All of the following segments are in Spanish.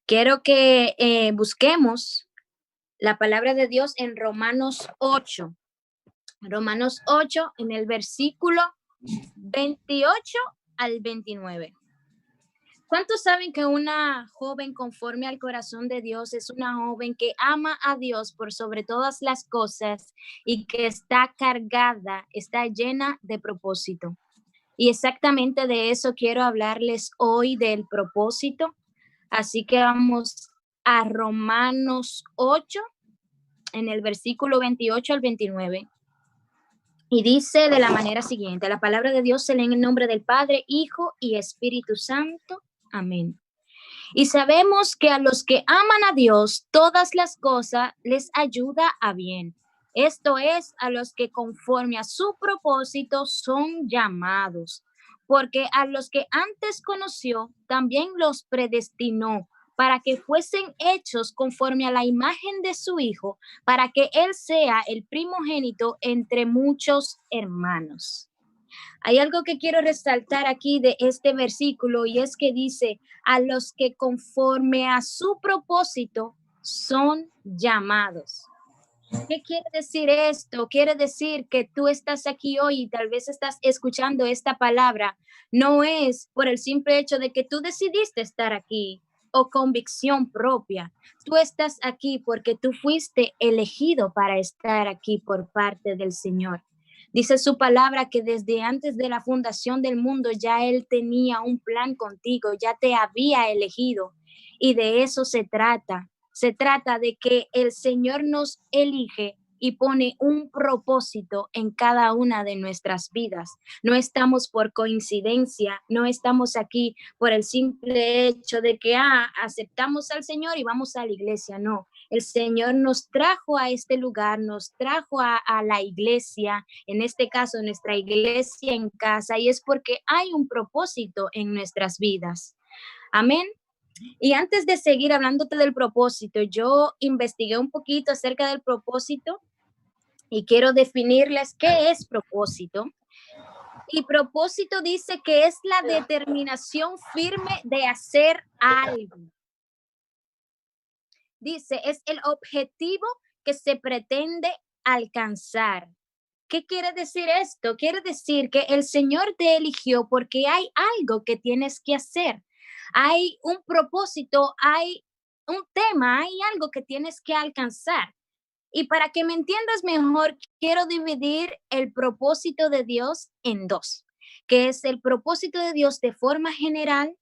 Quiero que busquemos la palabra de Dios en Romanos 8. Romanos 8 en el versículo 28 al 29. ¿Cuántos saben que una joven conforme al corazón de Dios es una joven que ama a Dios por sobre todas las cosas y que está cargada, está llena de propósito? Y exactamente de eso quiero hablarles hoy, del propósito. Así que vamos a Romanos 8, en el versículo 28 al 29. Y dice de la manera siguiente: la palabra de Dios se lee en el nombre del Padre, Hijo y Espíritu Santo. Amén. Y sabemos que a los que aman a Dios, todas las cosas les ayuda a bien. Esto es, a los que conforme a su propósito son llamados. Porque a los que antes conoció, también los predestinó para que fuesen hechos conforme a la imagen de su Hijo, para que Él sea el primogénito entre muchos hermanos. Hay algo que quiero resaltar aquí de este versículo, y es que dice: a los que conforme a su propósito son llamados. ¿Qué quiere decir esto? Quiere decir que tú estás aquí hoy y tal vez estás escuchando esta palabra, no es por el simple hecho de que tú decidiste estar aquí o convicción propia. Tú estás aquí porque tú fuiste elegido para estar aquí por parte del Señor. Dice su palabra que desde antes de la fundación del mundo ya Él tenía un plan contigo, ya te había elegido, y de eso se trata. Se trata de que el Señor nos elige y pone un propósito en cada una de nuestras vidas. No estamos por coincidencia, no estamos aquí por el simple hecho de que aceptamos al Señor y vamos a la iglesia. No, el Señor nos trajo a este lugar, nos trajo a la iglesia, en este caso nuestra iglesia en casa, y es porque hay un propósito en nuestras vidas. Amén. Y antes de seguir hablándote del propósito, yo investigué un poquito acerca del propósito y quiero definirles qué es propósito. Y propósito dice que es la determinación firme de hacer algo. Dice, es el objetivo que se pretende alcanzar. ¿Qué quiere decir esto? Quiere decir que el Señor te eligió porque hay algo que tienes que hacer. Hay un propósito, hay un tema, hay algo que tienes que alcanzar. Y para que me entiendas mejor, quiero dividir el propósito de Dios en dos, que es el propósito de Dios de forma general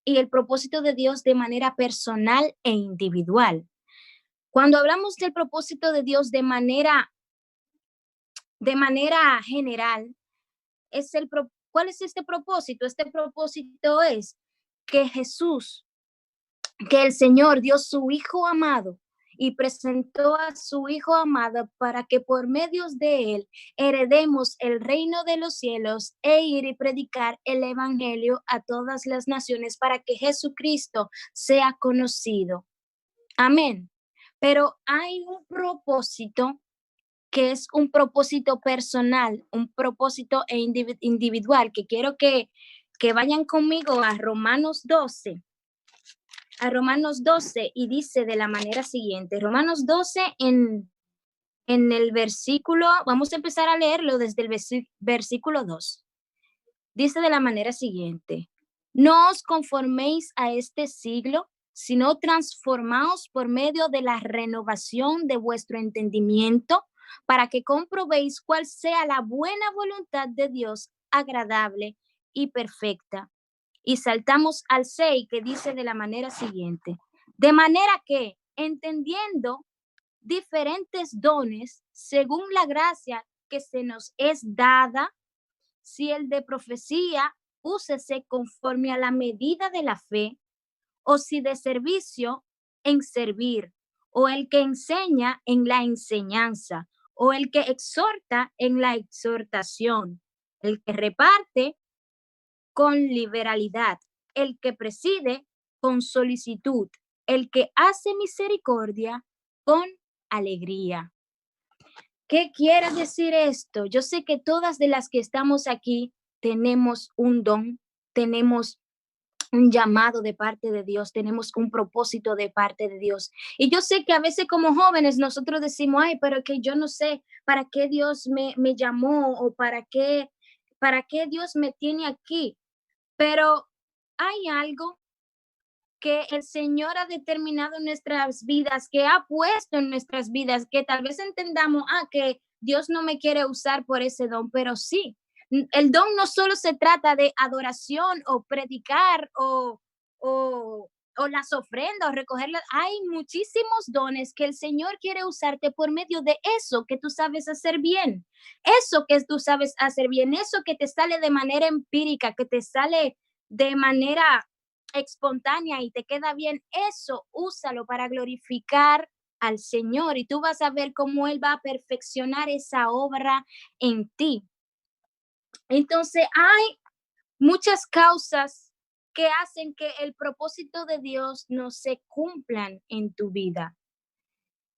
y el propósito de Dios de manera personal e individual. Cuando hablamos del propósito de Dios de manera general, ¿cuál es este propósito? Este propósito es que Jesús, que el Señor dio su Hijo amado y presentó a su Hijo amado para que por medios de él heredemos el reino de los cielos e ir y predicar el evangelio a todas las naciones para que Jesucristo sea conocido. Amén. Pero hay un propósito que es un propósito personal, un propósito individual, que quiero que vayan conmigo a Romanos 12. A Romanos 12, y dice de la manera siguiente: Romanos 12 en el versículo, vamos a empezar a leerlo desde el versículo 2. Dice de la manera siguiente: no os conforméis a este siglo, sino transformaos por medio de la renovación de vuestro entendimiento, para que comprobéis cuál sea la buena voluntad de Dios, agradable y perfecta. Y saltamos al 6, que dice de la manera siguiente: de manera que, entendiendo diferentes dones según la gracia que se nos es dada, si el de profecía, úsese conforme a la medida de la fe, o si de servicio, en servir, o el que enseña, en la enseñanza, o el que exhorta, en la exhortación, el que reparte, con liberalidad, el que preside, con solicitud, el que hace misericordia, con alegría. ¿Qué quiere decir esto? Yo sé que todas de las que estamos aquí tenemos un don, tenemos un llamado de parte de Dios, tenemos un propósito de parte de Dios. Y yo sé que a veces como jóvenes nosotros decimos, ay, pero que yo no sé para qué Dios me llamó o para qué Dios me tiene aquí. Pero hay algo que el Señor ha determinado en nuestras vidas, que ha puesto en nuestras vidas, que tal vez entendamos, que Dios no me quiere usar por ese don, pero sí, el don no solo se trata de adoración o predicar o las ofrendas o recogerlas. Hay muchísimos dones que el Señor quiere usarte por medio de eso que tú sabes hacer bien, eso que tú sabes hacer bien, eso que te sale de manera empírica, que te sale de manera espontánea y te queda bien, eso úsalo para glorificar al Señor y tú vas a ver cómo Él va a perfeccionar esa obra en ti. Entonces, hay muchas causas que hacen que el propósito de Dios no se cumplan en tu vida.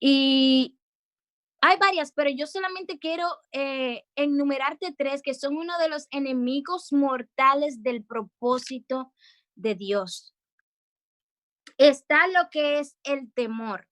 Y hay varias, pero yo solamente quiero enumerarte tres que son uno de los enemigos mortales del propósito de Dios. Está lo que es el temor.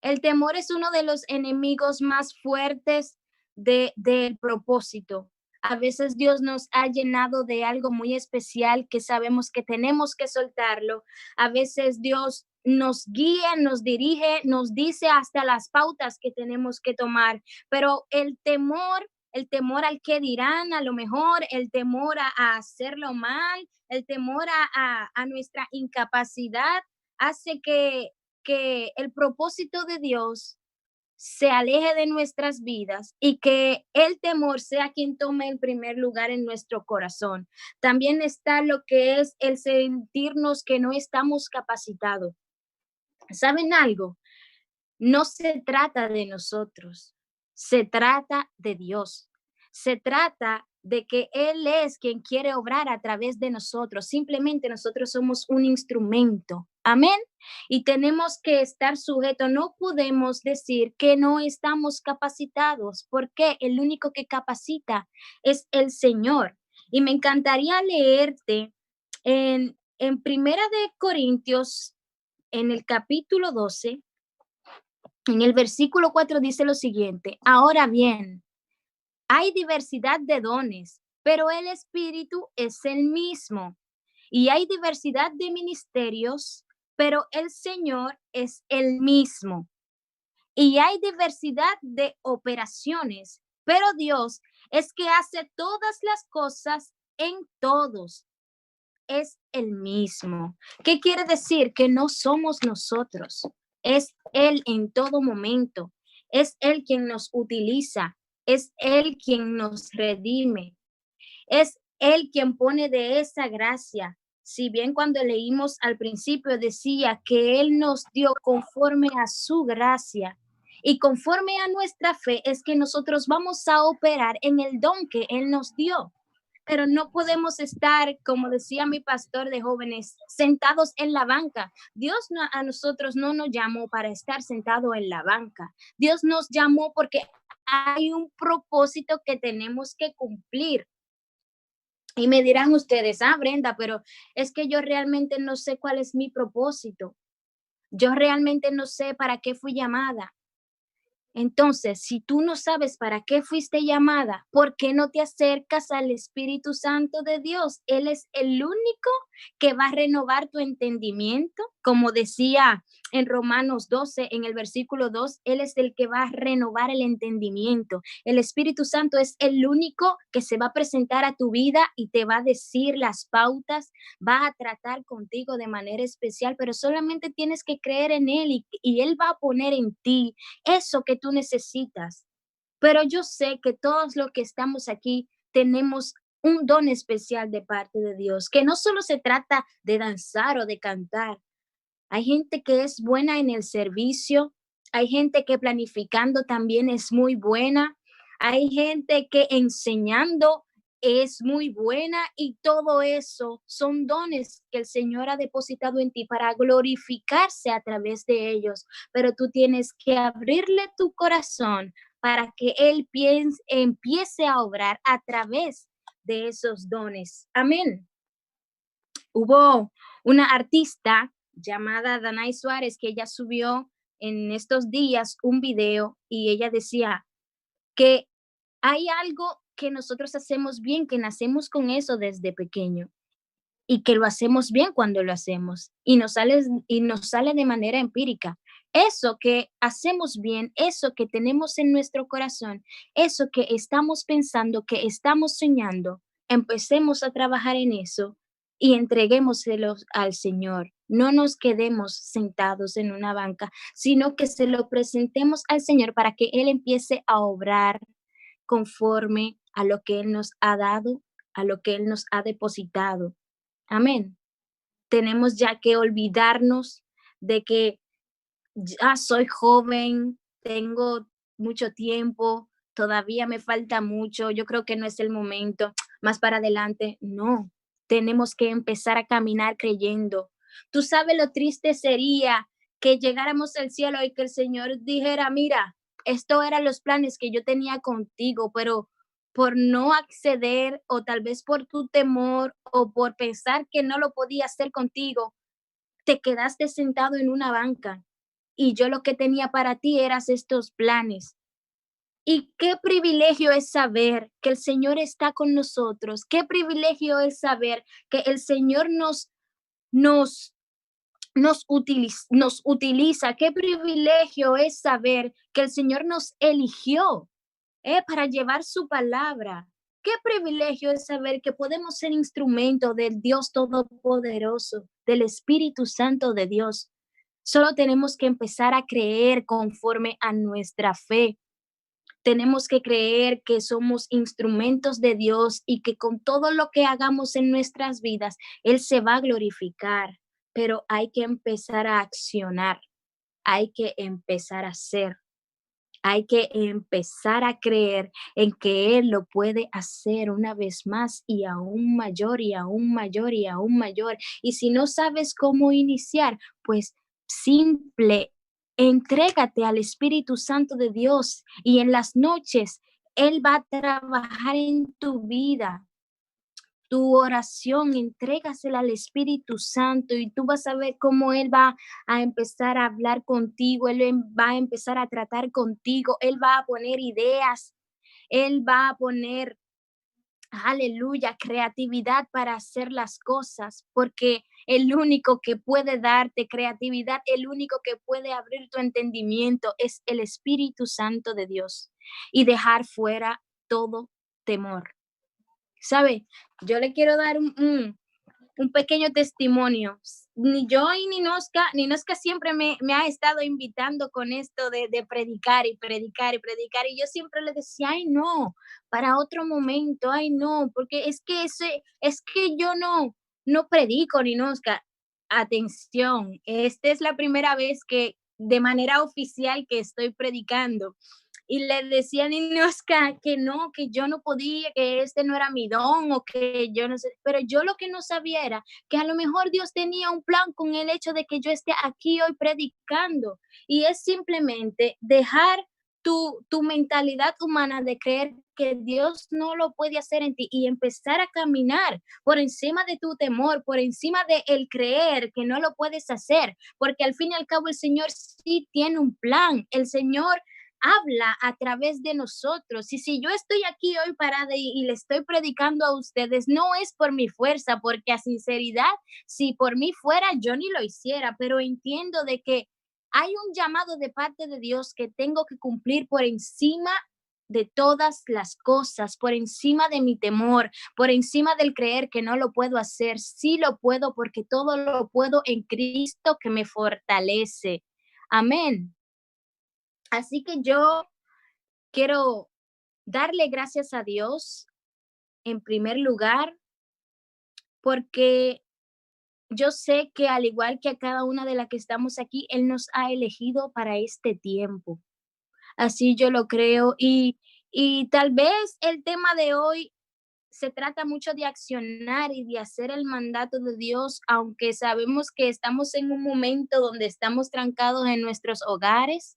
El temor es uno de los enemigos más fuertes del propósito. A veces Dios nos ha llenado de algo muy especial que sabemos que tenemos que soltarlo. A veces Dios nos guía, nos dirige, nos dice hasta las pautas que tenemos que tomar, pero el temor al que dirán, a lo mejor, el temor a hacerlo mal, el temor a nuestra incapacidad, hace que el propósito de Dios se aleje de nuestras vidas y que el temor sea quien tome el primer lugar en nuestro corazón. También está lo que es el sentirnos que no estamos capacitados. ¿Saben algo? No se trata de nosotros, se trata de Dios. Se trata de que Él es quien quiere obrar a través de nosotros. Simplemente nosotros somos un instrumento. Amén. Y tenemos que estar sujetos. No podemos decir que no estamos capacitados, porque el único que capacita es el Señor. Y me encantaría leerte en Primera de Corintios, en el capítulo 12. En el versículo 4 dice lo siguiente: ahora bien, hay diversidad de dones, pero el Espíritu es el mismo. Y hay diversidad de ministerios, pero el Señor es el mismo. Y hay diversidad de operaciones, pero Dios es que hace todas las cosas en todos. Es el mismo. ¿Qué quiere decir? Que no somos nosotros, es Él en todo momento, es Él quien nos utiliza, es Él quien nos redime, es Él quien pone de esa gracia. Si bien cuando leímos al principio decía que Él nos dio conforme a su gracia y conforme a nuestra fe, es que nosotros vamos a operar en el don que Él nos dio. Pero no podemos estar, como decía mi pastor de jóvenes, sentados en la banca. Dios a nosotros no nos llamó para estar sentado en la banca. Dios nos llamó porque hay un propósito que tenemos que cumplir. Y me dirán ustedes, Brenda, pero es que yo realmente no sé cuál es mi propósito. Yo realmente no sé para qué fui llamada. Entonces, si tú no sabes para qué fuiste llamada, ¿por qué no te acercas al Espíritu Santo de Dios? Él es el único que va a renovar tu entendimiento. Como decía en Romanos 12, en el versículo 2, Él es el que va a renovar el entendimiento. El Espíritu Santo es el único que se va a presentar a tu vida y te va a decir las pautas, va a tratar contigo de manera especial, pero solamente tienes que creer en Él y Él va a poner en ti eso que tú necesitas. Pero yo sé que todos los que estamos aquí tenemos un don especial de parte de Dios, que no solo se trata de danzar o de cantar. Hay gente que es buena en el servicio, hay gente que planificando también es muy buena, hay gente que enseñando es muy buena y todo eso son dones que el Señor ha depositado en ti para glorificarse a través de ellos, pero tú tienes que abrirle tu corazón para que Él empiece a obrar a través de esos dones. Amén. Hubo una artista llamada Danay Suárez que ella subió en estos días un video y ella decía que hay algo que nosotros hacemos bien, que nacemos con eso desde pequeño y que lo hacemos bien cuando lo hacemos y nos sale de manera empírica. Eso que hacemos bien, eso que tenemos en nuestro corazón, eso que estamos pensando, que estamos soñando, empecemos a trabajar en eso y entreguémoselos al Señor. No nos quedemos sentados en una banca, sino que se lo presentemos al Señor para que Él empiece a obrar conforme a lo que Él nos ha dado, a lo que Él nos ha depositado. Amén. Tenemos ya que olvidarnos de que ya soy joven, tengo mucho tiempo, todavía me falta mucho, yo creo que no es el momento, más para adelante. No, tenemos que empezar a caminar creyendo. Tú sabes lo triste sería que llegáramos al cielo y que el Señor dijera, mira, esto eran los planes que yo tenía contigo, pero por no acceder o tal vez por tu temor o por pensar que no lo podía hacer contigo, te quedaste sentado en una banca y yo lo que tenía para ti eras estos planes. Y qué privilegio es saber que el Señor está con nosotros. Qué privilegio es saber que el Señor nos, nos utiliza. Qué privilegio es saber que el Señor nos eligió para llevar su palabra. Qué privilegio es saber que podemos ser instrumento del Dios Todopoderoso, del Espíritu Santo de Dios. Solo tenemos que empezar a creer conforme a nuestra fe. Tenemos que creer que somos instrumentos de Dios y que con todo lo que hagamos en nuestras vidas, Él se va a glorificar. Pero hay que empezar a accionar, hay que empezar a hacer. Hay que empezar a creer en que Él lo puede hacer una vez más y aún mayor y aún mayor y aún mayor. Y si no sabes cómo iniciar, pues simple, entrégate al Espíritu Santo de Dios y en las noches Él va a trabajar en tu vida. Tu oración, entrégasela al Espíritu Santo y tú vas a ver cómo Él va a empezar a hablar contigo, va a empezar a tratar contigo, Él va a poner ideas, Él va a poner, aleluya, creatividad para hacer las cosas, porque el único que puede darte creatividad, el único que puede abrir tu entendimiento es el Espíritu Santo de Dios y dejar fuera todo temor. ¿Sabe? Yo le quiero dar un pequeño testimonio. Ni yo y ni Nosca siempre me ha estado invitando con esto de predicar y predicar y predicar. Y yo siempre le decía, ay, no, para otro momento, ay, no, porque es que yo no predico ni Nosca. Atención, esta es la primera vez que de manera oficial que estoy predicando y le decía a Ninosca que no, que yo no podía, que este no era mi don o que yo no sé, pero yo lo que no sabía era que a lo mejor Dios tenía un plan con el hecho de que yo esté aquí hoy predicando y es simplemente dejar tu mentalidad humana de creer que Dios no lo puede hacer en ti y empezar a caminar por encima de tu temor, por encima de el creer que no lo puedes hacer, porque al fin y al cabo el Señor sí tiene un plan, el Señor habla a través de nosotros. Y si yo estoy aquí hoy parada y le estoy predicando a ustedes, no es por mi fuerza, porque a sinceridad, si por mí fuera, yo ni lo hiciera, pero entiendo de que hay un llamado de parte de Dios que tengo que cumplir por encima de todas las cosas, por encima de mi temor, por encima del creer que no lo puedo hacer. Sí lo puedo porque todo lo puedo en Cristo que me fortalece. Amén. Así que yo quiero darle gracias a Dios en primer lugar, porque yo sé que al igual que a cada una de las que estamos aquí, Él nos ha elegido para este tiempo. Así yo lo creo y tal vez el tema de hoy se trata mucho de accionar y de hacer el mandato de Dios, aunque sabemos que estamos en un momento donde estamos trancados en nuestros hogares,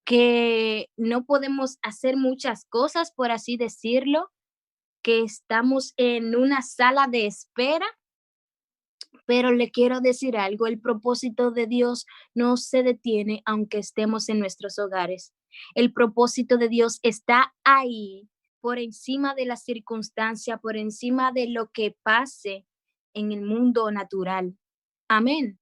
que no podemos hacer muchas cosas, por así decirlo, que estamos en una sala de espera, Pero le quiero decir algo, el propósito de Dios no se detiene aunque estemos en nuestros hogares. El propósito de Dios está ahí por encima de la circunstancia, por encima de lo que pase en el mundo natural. Amén.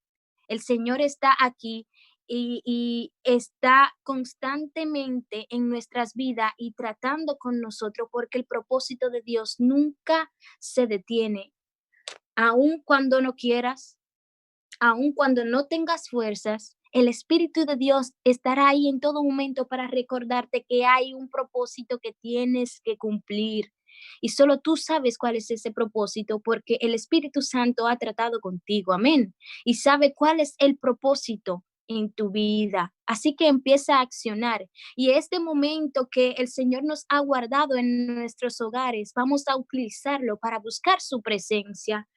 El Señor está aquí y está constantemente en nuestras vidas y tratando con nosotros porque el propósito de Dios nunca se detiene. Aun cuando no quieras, aun cuando no tengas fuerzas, el Espíritu de Dios estará ahí en todo momento para recordarte que hay un propósito que tienes que cumplir. Y solo tú sabes cuál es ese propósito porque el Espíritu Santo ha tratado contigo, amén. Y sabe cuál es el propósito en tu vida. Así que empieza a accionar. Y este momento que el Señor nos ha guardado en nuestros hogares, vamos a utilizarlo para buscar su presencia,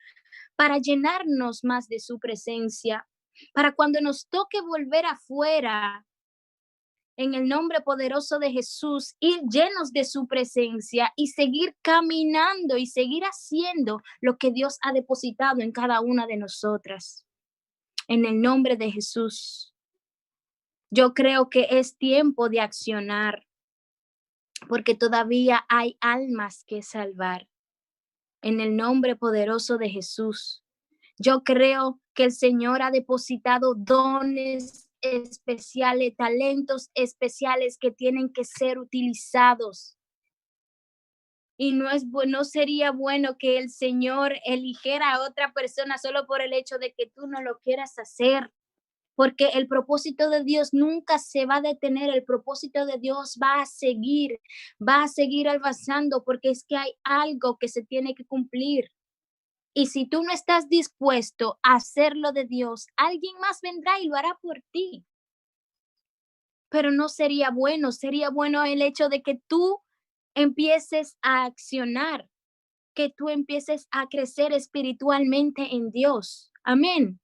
para llenarnos más de su presencia, para cuando nos toque volver afuera, en el nombre poderoso de Jesús, ir llenos de su presencia y seguir caminando y seguir haciendo lo que Dios ha depositado en cada una de nosotras. En el nombre de Jesús, yo creo que es tiempo de accionar porque todavía hay almas que salvar. En el nombre poderoso de Jesús. Yo creo que el Señor ha depositado dones especiales, talentos especiales que tienen que ser utilizados. Y no sería bueno que el Señor eligiera a otra persona solo por el hecho de que tú no lo quieras hacer, porque el propósito de Dios nunca se va a detener, el propósito de Dios va a seguir avanzando, porque es que hay algo que se tiene que cumplir. Y si tú no estás dispuesto a hacerlo de Dios, alguien más vendrá y lo hará por ti. Pero no sería bueno el hecho de que tú empieces a accionar, que tú empieces a crecer espiritualmente en Dios. Amén.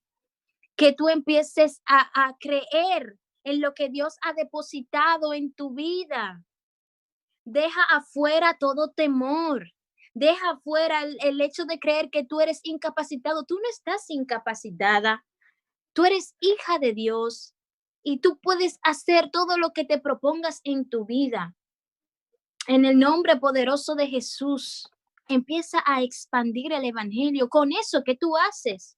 Que tú empieces a creer en lo que Dios ha depositado en tu vida. Deja afuera todo temor. Deja afuera el hecho de creer que tú eres incapacitado. Tú no estás incapacitada. Tú eres hija de Dios y tú puedes hacer todo lo que te propongas en tu vida. En el nombre poderoso de Jesús, empieza a expandir el evangelio con eso que tú haces.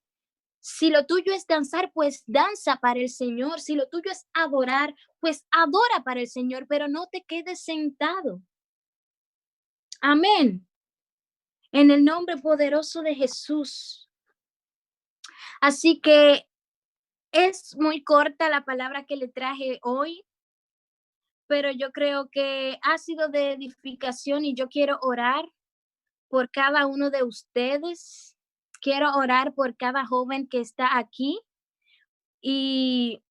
Si lo tuyo es danzar, pues danza para el Señor. Si lo tuyo es adorar, pues adora para el Señor, pero no te quedes sentado. Amén. En el nombre poderoso de Jesús. Así que es muy corta la palabra que le traje hoy, pero yo creo que ha sido de edificación y yo quiero orar por cada uno de ustedes. Quiero orar por cada joven que está aquí y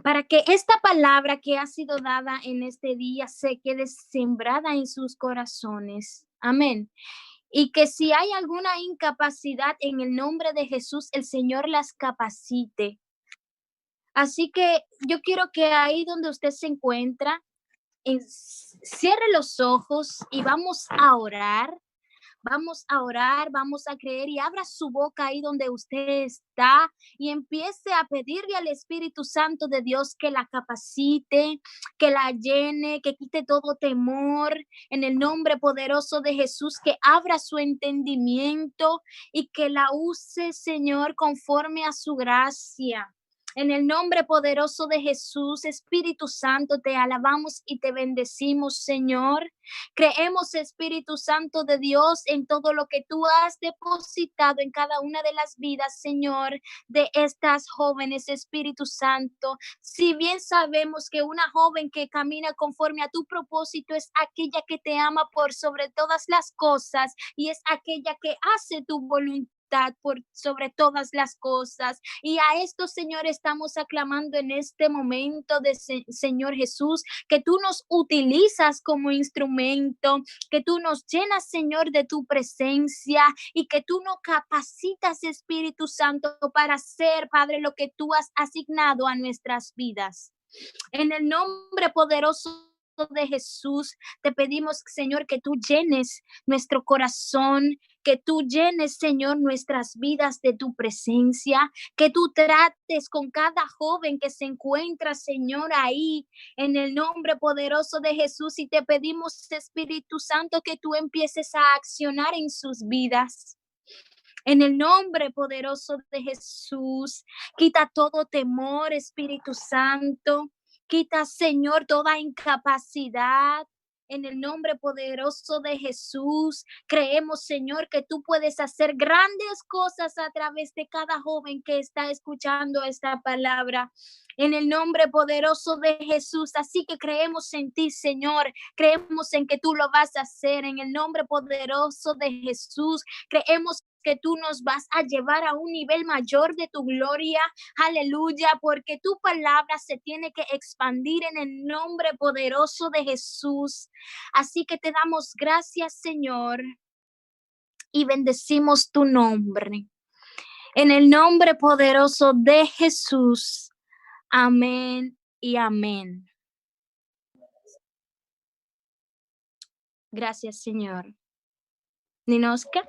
para que esta palabra que ha sido dada en este día se quede sembrada en sus corazones. Amén. Y que si hay alguna incapacidad en el nombre de Jesús, el Señor las capacite. Así que yo quiero que ahí donde usted se encuentra, cierre los ojos y vamos a orar. Vamos a orar, vamos a creer y abra su boca ahí donde usted está y empiece a pedirle al Espíritu Santo de Dios que la capacite, que la llene, que quite todo temor en el nombre poderoso de Jesús, que abra su entendimiento y que la use, Señor, conforme a su gracia. En el nombre poderoso de Jesús, Espíritu Santo, te alabamos y te bendecimos, Señor. Creemos, Espíritu Santo de Dios, en todo lo que tú has depositado en cada una de las vidas, Señor, de estas jóvenes, Espíritu Santo. Si bien sabemos que una joven que camina conforme a tu propósito es aquella que te ama por sobre todas las cosas y es aquella que hace tu voluntad por sobre todas las cosas. Y a esto, Señor, estamos aclamando en este momento de Señor Jesús, que tú nos utilizas como instrumento, que tú nos llenas, Señor, de tu presencia y que tú nos capacitas, Espíritu Santo, para hacer, Padre, lo que tú has asignado a nuestras vidas. En el nombre poderoso de Jesús, te pedimos, Señor, que tú llenes nuestro corazón, que tú llenes, Señor, nuestras vidas de tu presencia, que tú trates con cada joven que se encuentra, Señor, ahí, en el nombre poderoso de Jesús. Y te pedimos, Espíritu Santo, que tú empieces a accionar en sus vidas. En el nombre poderoso de Jesús, quita todo temor, Espíritu Santo. Quita, Señor, toda incapacidad. En el nombre poderoso de Jesús, creemos, Señor, que tú puedes hacer grandes cosas a través de cada joven que está escuchando esta palabra. En el nombre poderoso de Jesús. Así que creemos en ti, Señor. Creemos en que tú lo vas a hacer. En el nombre poderoso de Jesús. Creemos que tú nos vas a llevar a un nivel mayor de tu gloria. Aleluya, porque tu palabra se tiene que expandir en el nombre poderoso de Jesús. Así que te damos gracias, Señor, y bendecimos tu nombre. En el nombre poderoso de Jesús. Amén y amén. Gracias, Señor. Ninoska.